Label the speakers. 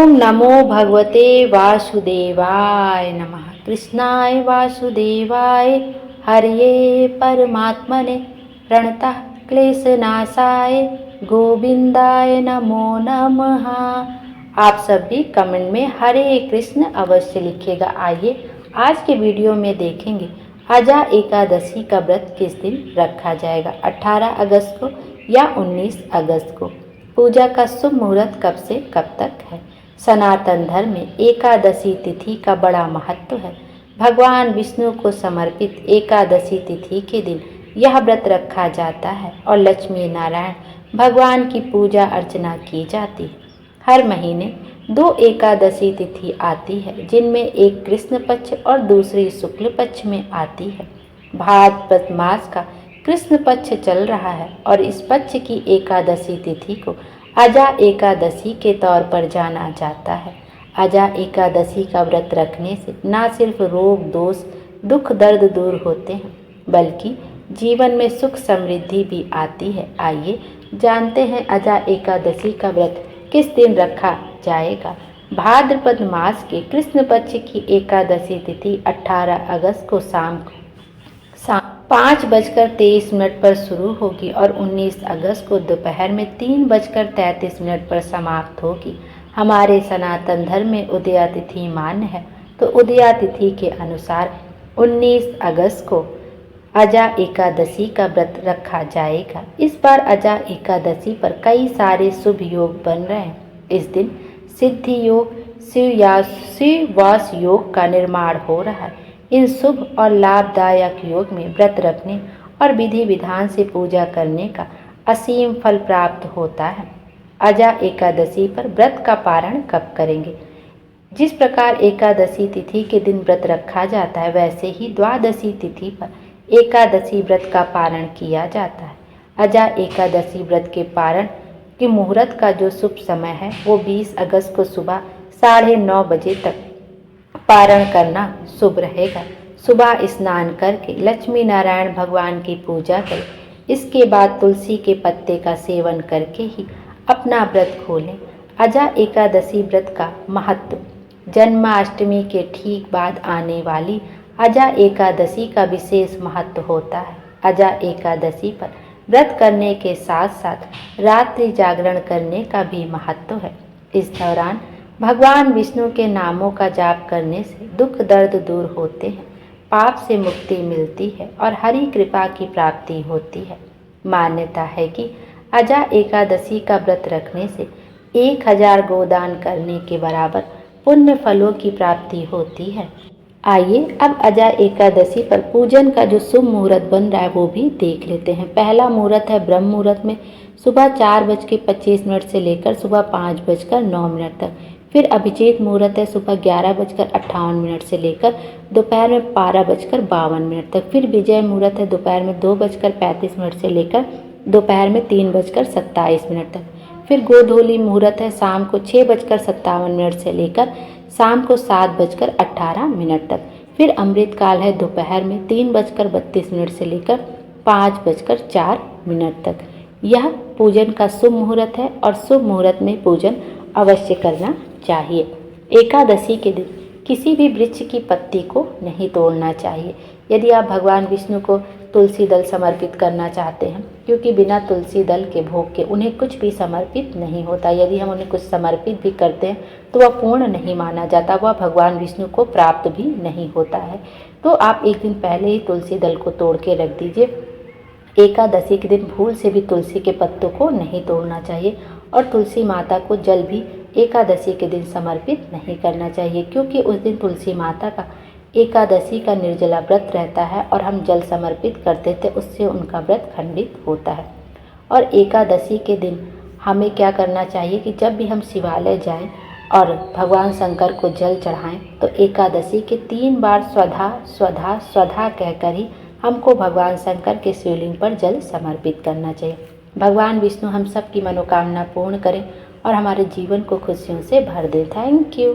Speaker 1: ओम नमो भगवते वासुदेवाय नमः। कृष्णाय वासुदेवाय हरये परमात्मने प्रणतः क्लेशनाशाय गोविंदाय नमो नमः। आप सभी कमेंट में हरे कृष्ण अवश्य लिखिएगा। आइए आज के वीडियो में देखेंगे अजा एकादशी का व्रत किस दिन रखा जाएगा, 18 अगस्त को या 19 अगस्त को। पूजा का शुभ मुहूर्त कब से कब तक है। सनातन धर्म में एकादशी तिथि का बड़ा महत्व है। भगवान विष्णु को समर्पित एकादशी तिथि के दिन यह व्रत रखा जाता है और लक्ष्मी नारायण भगवान की पूजा अर्चना की जाती है। हर महीने 2 एकादशी तिथि आती है, जिनमें एक कृष्ण पक्ष और दूसरी शुक्ल पक्ष में आती है। भाद्रपद मास का कृष्ण पक्ष चल रहा है और इस पक्ष की एकादशी तिथि को अजा एकादशी के तौर पर जाना जाता है। अजा एकादशी का व्रत रखने से न सिर्फ रोग दोष दुख दर्द दूर होते हैं, बल्कि जीवन में सुख समृद्धि भी आती है। आइए जानते हैं अजा एकादशी का व्रत किस दिन रखा जाएगा। भाद्रपद मास के कृष्ण पक्ष की एकादशी तिथि 18 अगस्त को शाम 5:23 पर शुरू होगी और 19 अगस्त को दोपहर में 3:33 पर समाप्त होगी। हमारे सनातन धर्म में उदया तिथि मान्य है, तो उदया तिथि के अनुसार 19 अगस्त को अजा एकादशी का व्रत रखा जाएगा। इस बार अजा एकादशी पर कई सारे शुभ योग बन रहे हैं। इस दिन सिद्धि योग, शिववास योग का निर्माण हो रहा है। इन शुभ और लाभदायक योग में व्रत रखने और विधि विधान से पूजा करने का असीम फल प्राप्त होता है। अजा एकादशी पर व्रत का पारण कब करेंगे। जिस प्रकार एकादशी तिथि के दिन व्रत रखा जाता है, वैसे ही द्वादशी तिथि पर एकादशी व्रत का पारण किया जाता है। अजा एकादशी व्रत के पारण के मुहूर्त का जो शुभ समय है वो 20 अगस्त को सुबह 9:30 बजे तक पारण करना शुभ रहेगा। सुबह स्नान करके लक्ष्मी नारायण भगवान की पूजा करें। इसके बाद तुलसी के पत्ते का सेवन करके ही अपना व्रत खोलें। अजा एकादशी व्रत का महत्व। जन्माष्टमी के ठीक बाद आने वाली अजा एकादशी का विशेष महत्व होता है। अजा एकादशी पर व्रत करने के साथ साथ रात्रि जागरण करने का भी महत्व है। इस दौरान भगवान विष्णु के नामों का जाप करने से दुख दर्द दूर होते हैं, पाप से मुक्ति मिलती है और हरि कृपा की प्राप्ति होती है। मान्यता है कि अजा एकादशी का व्रत रखने से 1000 गोदान करने के बराबर पुण्य फलों की प्राप्ति होती है। आइए अब अजा एकादशी पर पूजन का जो शुभ मुहूर्त बन रहा है वो भी देख लेते हैं। पहला मुहूर्त है ब्रह्म मुहूर्त में सुबह 4:25 से लेकर सुबह 5:09 तक। फिर अभिजीत मुहूर्त है सुबह 11:58 से लेकर दोपहर में 12:52 तक। फिर विजय मुहूर्त है दोपहर में 2:35 से लेकर दोपहर में 3:27 तक। फिर गोधूली मुहूर्त है शाम को 6:57 से लेकर शाम को 7:18 तक। फिर अमृत काल है दोपहर में 3:32 से लेकर 5:04 तक। यह पूजन का शुभ मुहूर्त है और शुभ मुहूर्त में पूजन अवश्य करना चाहिए। एकादशी के दिन किसी भी वृक्ष की पत्ती को नहीं तोड़ना चाहिए। यदि आप भगवान विष्णु को तुलसी दल समर्पित करना चाहते हैं, क्योंकि बिना तुलसी दल के भोग के उन्हें कुछ भी समर्पित नहीं होता। यदि हम उन्हें कुछ समर्पित भी करते हैं तो वह पूर्ण नहीं माना जाता, वह भगवान विष्णु को प्राप्त भी नहीं होता है। तो आप एक दिन पहले ही तुलसी दल को तोड़ के रख दीजिए। एकादशी के दिन भूल से भी तुलसी के पत्तों को नहीं तोड़ना चाहिए और तुलसी माता को जल भी एकादशी के दिन समर्पित नहीं करना चाहिए, क्योंकि उस दिन तुलसी माता का एकादशी का निर्जला व्रत रहता है और हम जल समर्पित करते थे, उससे उनका व्रत खंडित होता है। और एकादशी के दिन हमें क्या करना चाहिए कि जब भी हम शिवालय जाएं और भगवान शंकर को जल चढ़ाएं तो एकादशी के 3 बार स्वधा स्वधा स्वधा कहकर ही हमको भगवान शंकर के शिवलिंग पर जल समर्पित करना चाहिए। भगवान विष्णु हम सब की मनोकामना पूर्ण करें और हमारे जीवन को खुशियों से भर दे। Thank you.